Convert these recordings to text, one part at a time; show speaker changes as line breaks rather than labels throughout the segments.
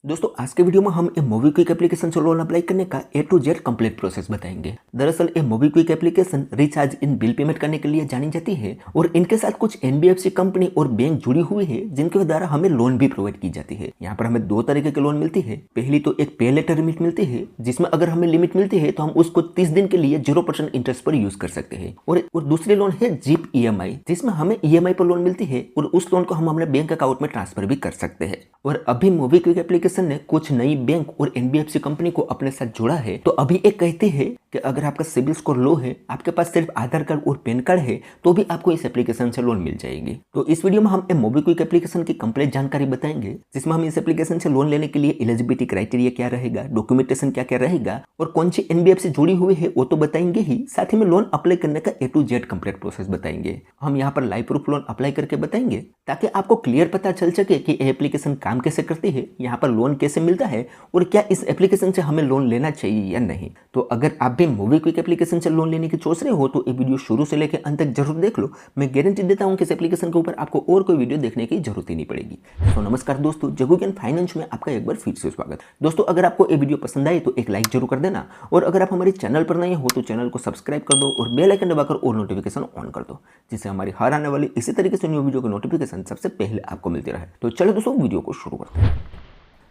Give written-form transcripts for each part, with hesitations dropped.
दोस्तों आज के वीडियो में हम मोबीक्विक एप्लीकेशन से लोन अप्लाई करने का ए टू जेड कंप्लीट प्रोसेस बताएंगे। दरअसल मोबीक्विक एप्लीकेशन रिचार्ज इन बिल पेमेंट करने के लिए जानी जाती है और इनके साथ कुछ एनबीएफसी कंपनी और बैंक जुड़ी हुई है जिनके द्वारा हमें लोन भी प्रोवाइड की जाती है। यहाँ पर हमें दो तरीके के लोन मिलती है। पहली तो एक पे लेटर लिमिट मिलती है जिसमें अगर हमें लिमिट मिलती है तो हम उसको 30 दिन के लिए 0% इंटरेस्ट पर यूज कर सकते हैं। और दूसरी लोन है जीप ईएमआई जिसमें हमें ईएमआई पर लोन मिलती है और उस लोन को हम अपने बैंक अकाउंट में ट्रांसफर भी कर सकते हैं। और अभी मोबीक्विक एप्लीकेशन ने कुछ नई बैंक और एनबीएफसी कंपनी को अपने साथ जोड़ा है। तो अभी एक कहती है कि अगर आपका सिबिल स्कोर लो है, आपके पास सिर्फ आधार कार्ड और पैन कार्ड है तो भी आपको इस एप्लीकेशन से लोन मिल जाएगी। तो इस वीडियो में हम मोबीक्विक एप्लीकेशन की कंप्लीट जानकारी बताएंगे जिसमें हम इस एप्लीकेशन से लोन लेने के लिए एलिजिबिलिटी क्राइटेरिया क्या रहेगा, डॉक्यूमेंटेशन क्या क्या रहेगा और कौन सी एनबीएफसी जुड़ी हुई है वो तो बताएंगे ही, साथ ही में लोन अप्लाई करने का ए टू जेड कंप्लीट प्रोसेस बताएंगे। हम यहाँ पर लाइव प्रूफ लोन अप्लाई करके बताएंगे ताकि आपको क्लियर पता चल सके कि एप्लीकेशन काम कैसे करती है, यहाँ पर लोन कैसे मिलता है और क्या इस एप्लीकेशन से हमें लोन लेना चाहिए या नहीं। तो अगर आप भी मोबीक्विक एप्लीकेशन से लोन लेने की सोच रहे हो तो ये वीडियो शुरू से लेकर अंत तक जरूर देख लो। मैं गारंटी देता हूं कि इस एप्लीकेशन के ऊपर आपको और कोई वीडियो देखने की जरूरत ही नहीं पड़ेगी। तो नमस्कार दोस्तों, जगू ज्ञान फाइनेंस में आपका एक बार फिर से स्वागत। दोस्तों अगर आपको ये वीडियो पसंद आए तो एक लाइक जरूर कर देना और अगर आप हमारे चैनल पर नए हो तो चैनल को सब्सक्राइब कर दो और बेल आइकन दबाकर और नोटिफिकेशन ऑन कर दो जिससे हमारी हर आने वाली इसी तरीके से न्यू वीडियो की नोटिफिकेशन सबसे पहले आपको मिलती रहे। तो चलो दोस्तों वीडियो को शुरू करते हैं।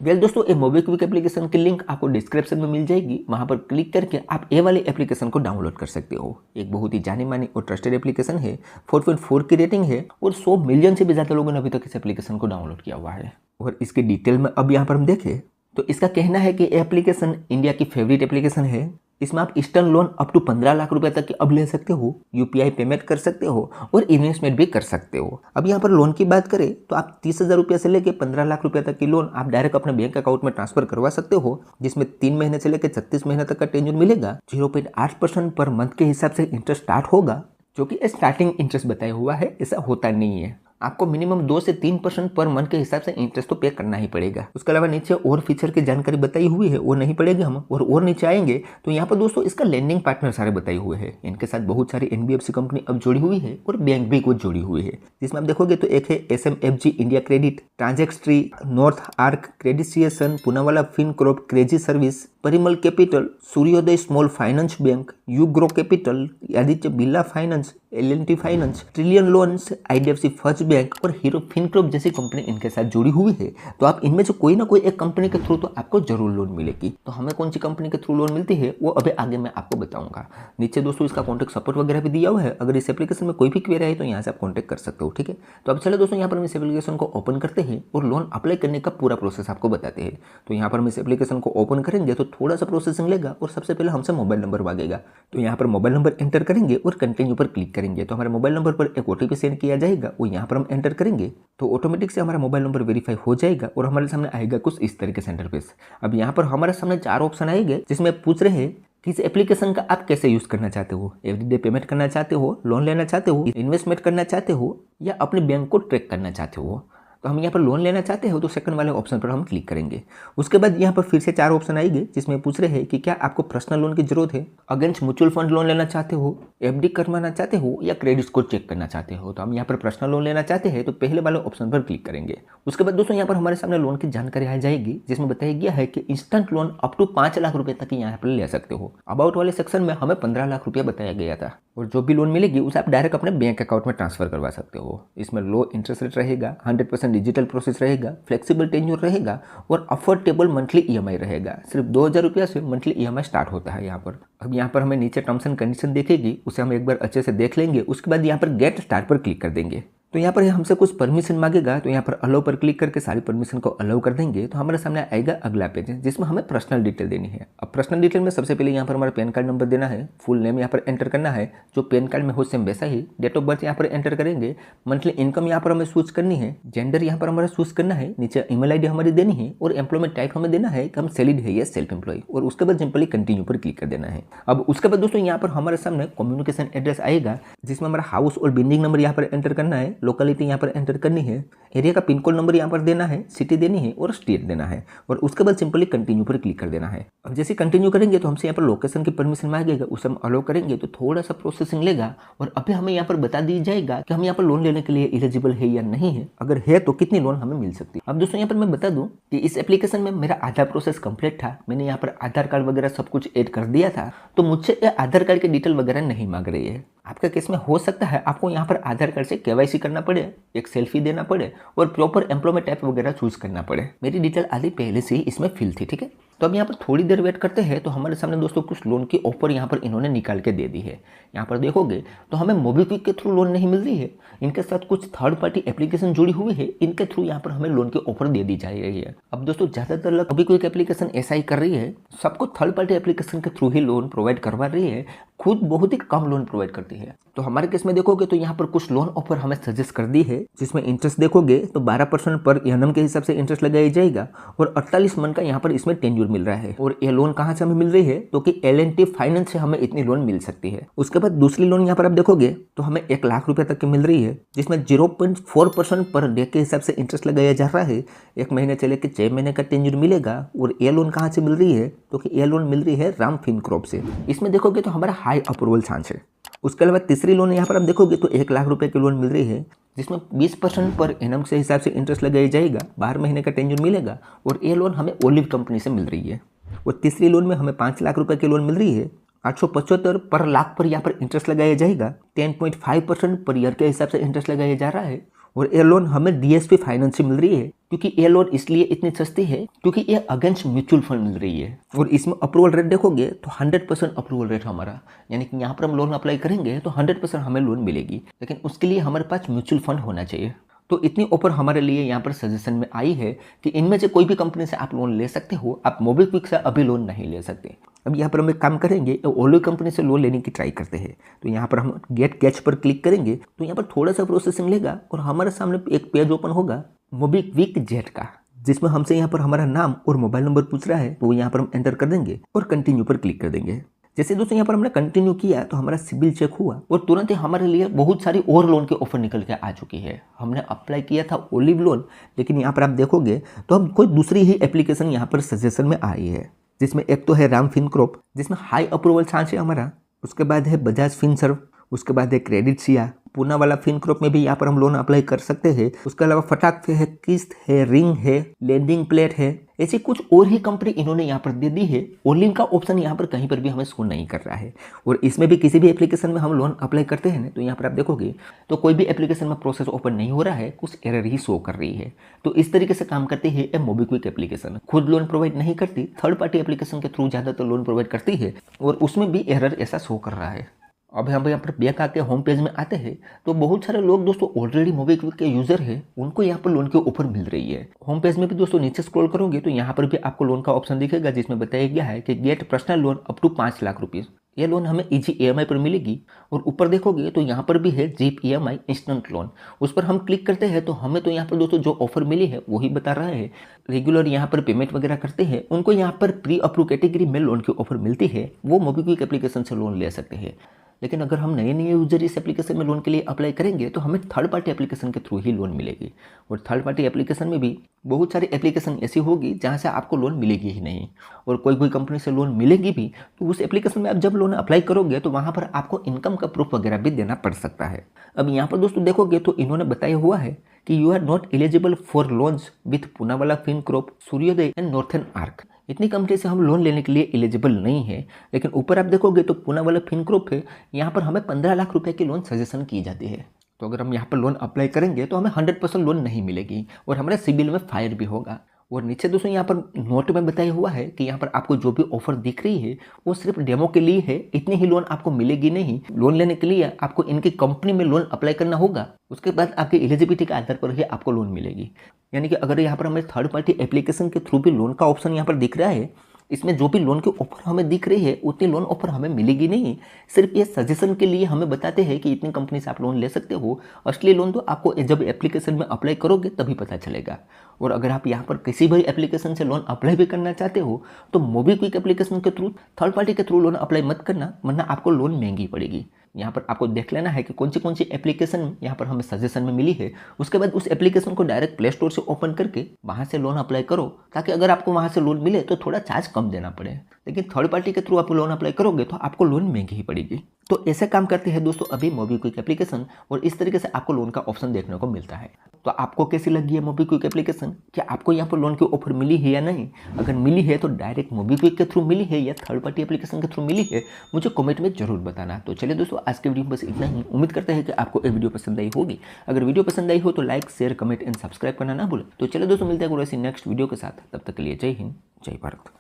वेल दोस्तों, ये मोबीक्विक एप्लीकेशन की लिंक आपको डिस्क्रिप्शन में मिल जाएगी। वहां पर क्लिक करके आप ये वाले एप्लीकेशन को डाउनलोड कर सकते हो। एक बहुत ही जानी मानी और ट्रस्टेड एप्लीकेशन है, 4.4 की रेटिंग है और 100 मिलियन से भी ज़्यादा लोगों ने अभी तक इस एप्लीकेशन को डाउनलोड किया हुआ है। और इसकी डिटेल में अब यहाँ पर हम देखें तो इसका कहना है कि एप्लीकेशन इंडिया की फेवरेट एप्लीकेशन है। इसमें आप instant loan up to 15 lakh रुपए तक अब ले सकते हो, यूपीआई पेमेंट कर सकते हो और इन्वेस्टमेंट भी कर सकते हो। अब यहाँ पर लोन की बात करें तो आप 30,000 रुपये से लेकर 15 लाख रुपए तक की लोन आप डायरेक्ट अपने बैंक अकाउंट में ट्रांसफर करवा सकते हो, जिसमें 3 महीने से लेकर 36 महीने तक का टेन्योर मिलेगा। 0.8% पर मंथ के हिसाब से इंटरेस्ट स्टार्ट होगा, जो कि स्टार्टिंग इंटरेस्ट बताया हुआ है, ऐसा होता नहीं है। आपको मिनिमम 2 से 3% पर मंथ के हिसाब से इंटरेस्ट तो पे करना ही पड़ेगा। उसके अलावा नीचे और फीचर की जानकारी बताई हुई है, वो नहीं पड़ेगी हम और नीचे आएंगे तो यहाँ पर दोस्तों इसका लेंडिंग पार्टनर सारे बताए हुए हैं। इनके साथ बहुत सारी एनबीएफसी कंपनी अब जुड़ी हुई है और बैंक भी कुछ जुड़ी हुई है, जिसमें आप देखोगे तो एक है SMFG इंडिया क्रेडिट, ट्रांजेक्ट्री, नॉर्थ आर्क क्रेडिसिएशन, पूनावाला फिनकॉर्प, क्रेजी सर्विस, Piramal capital, Suryoday small finance bank, Ugro capital, Aditya Birla finance, L&T finance, trillion loans, IDFC first bank और हीरो फिनकॉर्प जैसी कंपनी इनके साथ जुड़ी हुई है। तो आप इनमें से कोई ना कोई एक कंपनी के थ्रू तो आपको जरूर लोन मिलेगी। तो हमें कौन सी कंपनी के थ्रू लोन मिलती है वो अभी आगे मैं आपको बताऊंगा। नीचे दोस्तों इसका कॉन्टैक्ट सपोर्ट वगैरह भी दिया हुआ है, अगर इस एप्लीकेशन में कोई भी क्वेरी है तो यहाँ से आप कॉन्टैक्ट कर सकते हो, ठीक है। तो अब चलो दोस्तों यहाँ पर हम इस एप्लीकेशन को ओपन करते हैं और लोन अप्लाई करने का पूरा प्रोसेस आपको बताते हैं। तो यहाँ पर हम इस एप्लीकेशन को ओपन करेंगे तो थोड़ा सा प्रोसेसिंग लेगा और सबसे पहले हमसे मोबाइल नंबर मांगेगा। तो यहाँ पर मोबाइल नंबर एंटर करेंगे और कंटिन्यू पर क्लिक करेंगे तो हमारे मोबाइल नंबर पर एक ओटीपी सेंड किया जाएगा, वो यहाँ पर हम एंटर करेंगे तो ऑटोमेटिक से हमारा मोबाइल नंबर वेरीफाई हो जाएगा और हमारे सामने आएगा कुछ इस तरीके से इंटरफेस। अब यहाँ पर हमारे सामने 4 ऑप्शन आएंगे जिसमें पूछ रहे हैं कि इस एप्लीकेशन का आप कैसे यूज करना चाहते हो। एवरीडे पेमेंट करना चाहते हो, लोन लेना चाहते हो, इन्वेस्टमेंट करना चाहते हो या अपने बैंक को ट्रैक करना चाहते हो। तो हम यहाँ पर लोन लेना चाहते हो तो सेकंड वाले ऑप्शन पर हम क्लिक करेंगे। उसके बाद यहाँ पर फिर से 4 ऑप्शन आएंगे जिसमें पूछ रहे हैं कि क्या आपको पर्सनल लोन की जरूरत है, अगेंस्ट म्यूचुअल फंड लोन लेना चाहते हो, एफडी करवाना चाहते हो या क्रेडिट स्कोर चेक करना चाहते हो। तो हम यहाँ पर पर्सनल लोन लेना चाहते हैं तो पहले वाले ऑप्शन पर क्लिक करेंगे। उसके बाद दोस्तों यहाँ पर हमारे सामने लोन की जानकारी आ जाएगी जिसमें बताया गया है कि instant loan up to 5 lakh रुपए तक यहाँ पर ले सकते हो। अबाउट वाले सेक्शन में हमें 15 लाख रुपया बताया गया था और जो भी लोन मिलेगी उसे आप डायरेक्ट अपने बैंक अकाउंट में ट्रांसफर करवा सकते हो। इसमें लो इंटरेस्ट रेट रहेगा, 100% डिजिटल प्रोसेस रहेगा, फ्लेक्सिबल टेन्योर रहेगा और अफोर्डेबल मंथली ईएमआई रहेगा। सिर्फ 2,000 रुपया से मंथली ईएमआई स्टार्ट होता है यहाँ पर। अब यहाँ पर हमें नीचे टर्म्स एंड कंडीशन देखेगी, उसे हम एक बार अच्छे से देख लेंगे। उसके बाद यहाँ पर गेट स्टार्ट पर क्लिक कर देंगे तो यहाँ पर हमसे कुछ परमिशन मांगेगा तो यहाँ पर अलाउ पर क्लिक करके सारी परमिशन को अलाउ कर देंगे तो हमारे सामने आएगा अगला पेज जिसमें हमें पर्सनल डिटेल देनी है। अब पर्सनल डिटेल में सबसे पहले यहाँ पर हमारा पैन कार्ड नंबर देना है, फुल नेम यहाँ पर एंटर करना है जो पैन कार्ड में हो सेम वैसा ही, डेट ऑफ बर्थ यहाँ पर एंटर करेंगे, मंथली इनकम यहाँ पर हमें चूज करनी है, जेंडर यहाँ पर हमारा चूज करना है, नीचे ईमेल आईडी हमारी देनी है और एम्प्लॉयमेंट टाइप हमें देना है कि हम सैलरीड है या सेल्फ एम्प्लॉय और उसके बाद सिंपली कंटिन्यू पर क्लिक कर देना है। अब उसके बाद दोस्तों यहाँ पर हमारे सामने कम्युनिकेशन एड्रेस आएगा जिसमें हमारा हाउस और बिल्डिंग नंबर यहाँ पर एंटर करना है, लोकेलिटी यहाँ पर एंटर करनी है, एरिया का पिन कोड नंबर यहाँ पर देना है, सिटी देनी है और स्टेट देना है और उसके बाद सिंपली कंटिन्यू पर क्लिक कर देना है। अब जैसे कंटिन्यू करेंगे तो हमसे यहाँ पर लोकेशन की परमिशन मांगेगा, उसे हम अलो करेंगे तो थोड़ा सा प्रोसेसिंग लेगा और अभी हमें यहाँ पर बता दी जाएगा कि हम यहाँ पर लोन लेने के लिए एलिजिबल है या नहीं है, अगर है तो कितनी लोन हमें मिल सकती है। अब दोस्तों यहाँ पर मैं बता दूं कि इस एप्लीकेशन में मेरा आधा प्रोसेस कंप्लीट था, मैंने यहाँ पर आधार कार्ड वगैरह सब कुछ ऐड कर दिया था, तो मुझसे आधार कार्ड की डिटेल वगैरह नहीं मांग रही है। आपका केस में हो सकता है आपको यहाँ पर आधार कार्ड से केवाईसी करना पड़े, एक सेल्फी देना पड़े और प्रॉपर एम्प्लॉयमेंट टाइप वगैरह चूज करना पड़े। मेरी डिटेल आधी पहले से ही इसमें फिल थी, ठीक है। तो अब यहाँ पर थोड़ी देर वेट करते हैं तो हमारे सामने दोस्तों कुछ लोन की ऑफर यहाँ पर इन्होंने निकाल के दे दी है। यहाँ पर देखोगे तो हमें मोबीक्विक के थ्रू लोन नहीं मिल रही है, इनके साथ कुछ थर्ड पार्टी एप्लीकेशन जुड़ी हुई है, इनके थ्रू यहाँ पर हमें लोन की ऑफर दे दी जा रही है। अब दोस्तों ज्यादातर लोग मोबीक्विक एप्लीकेशन ऐसा ही कर रही है, सबको थर्ड पार्टी एप्लीकेशन के थ्रू ही लोन प्रोवाइड करवा रही है, खुद बहुत ही कम लोन प्रोवाइड करती है। तो हमारे केस में देखोगे तो यहाँ पर कुछ लोन ऑफर हमें सजेस्ट कर दी है, जिसमें इंटरेस्ट देखोगे तो 12% पर एनम के हिसाब से इंटरेस्ट लगाया जाएगा और 48 मंथ का यहाँ पर इसमें टेन्योर मिल रहा है। और ये लोन कहाँ से हमें मिल रही है तो कि L&T फाइनेंस से हमें इतनी लोन मिल सकती है। उसके बाद दूसरी लोन यहाँ पर आप देखोगे तो हमें 1 लाख रुपए तक की मिल रही है, जिसमें 0.4% पर डे के हिसाब से इंटरेस्ट लगाया जा रहा है। 1 महीने चले के 6 महीने का टेन्योर मिलेगा। और ये लोन कहाँ से मिल रही है तो कि ये लोन मिल रही है राम फिनकॉर्प से। इसमें देखोगे तो हमारा हाई अप्रूवल चांस है। उसके अलावा तीसरी लोन यहाँ पर आप देखोगे तो 1 लाख रुपए की लोन मिल रही है, जिसमें 20% पर एनम से हिसाब से इंटरेस्ट लगाया जाएगा, 12 महीने का टेन्योर मिलेगा और ये लोन हमें ओलिव कंपनी से मिल रही है। और तीसरी लोन में हमें 5 लाख रुपए की लोन मिल रही है, 875 पर लाख पर यहाँ पर इंटरेस्ट लगाया जाएगा, 10.5% पर ईयर के हिसाब से इंटरेस्ट लगाया जा रहा है। और ये लोन हमें DSP फाइनेंस से मिल रही है, क्योंकि ये लोन इसलिए इतनी सस्ती है क्योंकि ये अगेंस्ट म्यूचुअल फंड मिल रही है। और इसमें अप्रूवल रेट देखोगे तो 100% अप्रूवल रेट हमारा, यानी कि यहाँ पर हम लोन अप्लाई करेंगे तो 100% हमें लोन मिलेगी, लेकिन उसके लिए हमारे पास म्यूचुअल फंड होना चाहिए। तो इतनी ऑफर हमारे लिए यहाँ पर सजेशन में आई है कि इनमें से कोई भी कंपनी से आप लोन ले सकते हो, आप मोबीक्विक से अभी लोन नहीं ले सकते। अब यहाँ पर हम एक काम करेंगे, ओलिव कंपनी से लोन लेने की ट्राई करते हैं। तो यहाँ पर हम गेट कैच पर क्लिक करेंगे तो यहाँ पर थोड़ा सा प्रोसेसिंग लेगा और हमारे सामने एक पेज ओपन होगा मोबीक्विक जेट का, जिसमें हमसे यहाँ पर हमारा नाम और मोबाइल नंबर पूछ रहा है, तो यहाँ पर हम एंटर कर देंगे और कंटिन्यू पर क्लिक कर देंगे। जैसे दोस्तों यहाँ पर हमने कंटिन्यू किया तो हमारा सिबिल चेक हुआ और तुरंत ही हमारे लिए बहुत सारी और लोन के ऑफर निकल के आ चुकी है। हमने अप्लाई किया था ओलिव लोन, लेकिन यहाँ पर आप देखोगे तो हम कोई दूसरी ही एप्लीकेशन यहाँ पर सजेशन में आई है, जिसमें एक तो है राम फिनकॉर्प जिसमें हाई अप्रूवल चांस है हमारा, उसके बाद है बजाज फिनसर्व, उसके बाद है क्रेडिट सिया, पूना वाला फिनकॉर्प में भी यहाँ पर हम लोन अप्लाई कर सकते हैं। उसके अलावा फटाक से है, किस्त है, रिंग है, लैंडिंग प्लेट है, ऐसी कुछ और ही कंपनी इन्होंने यहाँ पर दे दी है। ओलिव का ऑप्शन यहाँ पर कहीं पर भी हमें शो नहीं कर रहा है। और इसमें भी किसी भी एप्लीकेशन में हम लोन अप्लाई करते हैं ना, तो यहाँ पर आप देखोगे तो कोई भी एप्लीकेशन में प्रोसेस ओपन नहीं हो रहा है, कुछ एरर ही शो कर रही है। तो इस तरीके से काम करती है मोबीक्विक एप्लीकेशन। खुद लोन प्रोवाइड नहीं करती, थर्ड पार्टी एप्लीकेशन के थ्रू ज़्यादातर लोन प्रोवाइड करती है और उसमें भी एरर ऐसा शो कर रहा है। अब हम यहाँ पर बैक आके होम पेज में आते हैं तो बहुत सारे लोग दोस्तों ऑलरेडी मोबीक्विक के यूजर है, उनको यहाँ पर लोन के ऑफर मिल रही है। होम पेज में भी दोस्तों नीचे स्क्रॉल करोगे तो यहाँ पर भी आपको लोन का ऑप्शन दिखेगा, जिसमें बताया गया है कि get personal loan up to 5 lakh rupees. ये लोन हमें इजी EMI पर मिलेगी। और ऊपर देखोगे तो यहाँ पर भी है जीप EMI इंस्टेंट लोन, उस पर हम क्लिक करते हैं तो हमें तो यहाँ पर दोस्तों जो ऑफर मिली है वही बता रहा है। रेगुलर यहाँ पर पेमेंट वगैरह करते हैं उनको यहाँ पर प्री अप्रूव कैटेगरी में लोन की ऑफर मिलती है, वो मोबीक्विक एप्लीकेशन से लोन ले सकते हैं। लेकिन अगर हम नए यूजर इस एप्लीकेशन में लोन के लिए अप्लाई करेंगे तो हमें थर्ड पार्टी एप्लीकेशन के थ्रू ही लोन मिलेगी। और थर्ड पार्टी एप्लीकेशन में भी बहुत सारी एप्लीकेशन ऐसी होगी जहां से आपको लोन मिलेगी ही नहीं, और कोई कंपनी से लोन मिलेगी भी तो उस एप्लीकेशन में आप जब लोन अप्लाई करोगे तो वहां पर आपको इनकम का प्रूफ वगैरह भी देना पड़ सकता है। अब यहाँ पर दोस्तों देखोगे तो इन्होंने बताया हुआ है कि you are not eligible for loans with Poonawalla Fincorp, Suryoday and Northern Arc. इतनी कंपनी से हम लोन लेने के लिए एलिजिबल नहीं है। लेकिन ऊपर आप देखोगे तो पूनावाला फिनकॉर्प है, यहाँ पर हमें 15 लाख रुपए की लोन सजेशन की जाती है। तो अगर हम यहाँ पर लोन अप्लाई करेंगे तो हमें 100% लोन नहीं मिलेगी और हमारे सिबिल में फायर भी होगा। और नीचे दोस्तों यहाँ पर नोट में बताया हुआ है कि यहाँ पर आपको जो भी ऑफर दिख रही है वो सिर्फ डेमो के लिए है, इतनी ही लोन आपको मिलेगी नहीं। लोन लेने के लिए आपको इनकी कंपनी में लोन अप्लाई करना होगा, उसके बाद आपकी एलिजिबिलिटी के आधार पर ही आपको लोन मिलेगी। यानी कि अगर यहाँ पर हमें थर्ड पार्टी एप्लीकेशन के थ्रू भी लोन का ऑप्शन यहाँ पर दिख रहा है, इसमें जो भी लोन की ऑफर हमें दिख रही है उतनी लोन ऑफर हमें मिलेगी नहीं। सिर्फ ये सजेशन के लिए हमें बताते हैं कि इतनी कंपनी से आप लोन ले सकते हो। असली लोन तो आपको जब एप्लीकेशन में अप्लाई करोगे तभी पता चलेगा। और अगर आप यहाँ पर किसी भी एप्लीकेशन से लोन अप्लाई भी करना चाहते हो तो मोबीक्विक एप्लीकेशन के थ्रू, थर्ड पार्टी के थ्रू लोन अप्लाई मत करना, वरना आपको लोन महंगी पड़ेगी। यहाँ पर आपको देख लेना है कि कौन सी एप्लीकेशन यहाँ पर हमें सजेशन में मिली है। उसके बाद उस एप्लीकेशन को डायरेक्ट प्ले स्टोर से ओपन करके वहाँ से लोन अप्लाई करो, ताकि अगर आपको वहाँ से लोन मिले तो थोड़ा चार्ज कम देना पड़े। लेकिन थर्ड पार्टी के थ्रू आप लोन अप्लाई करोगे तो आपको लोन महंगी ही पड़ेगी। तो ऐसे काम करती है दोस्तों अभी मोबीक्विक एप्लीकेशन, और इस तरीके से आपको लोन का ऑप्शन देखने को मिलता है। तो आपको कैसी लगी है मोबीक्विक एप्लीकेशन? क्या आपको यहाँ पर लोन की ऑफर मिली है या नहीं? अगर मिली है तो डायरेक्ट मोबीक्विक के थ्रू मिली है या थर्ड पार्टी एप्लीकेशन के थ्रू मिली है, मुझे कमेंट में जरूर बताना। तो चलिए दोस्तों, आज के वीडियो में बस इतना ही। उम्मीद करते हैं कि आपको ये वीडियो पसंद आई होगी। अगर वीडियो पसंद आई हो तो like, share, comment and subscribe करना ना भूलें। तो चलिए दोस्तों, मिलते हैं ऐसी नेक्स्ट वीडियो के साथ। तब तक के लिए जय हिंद, जय भारत।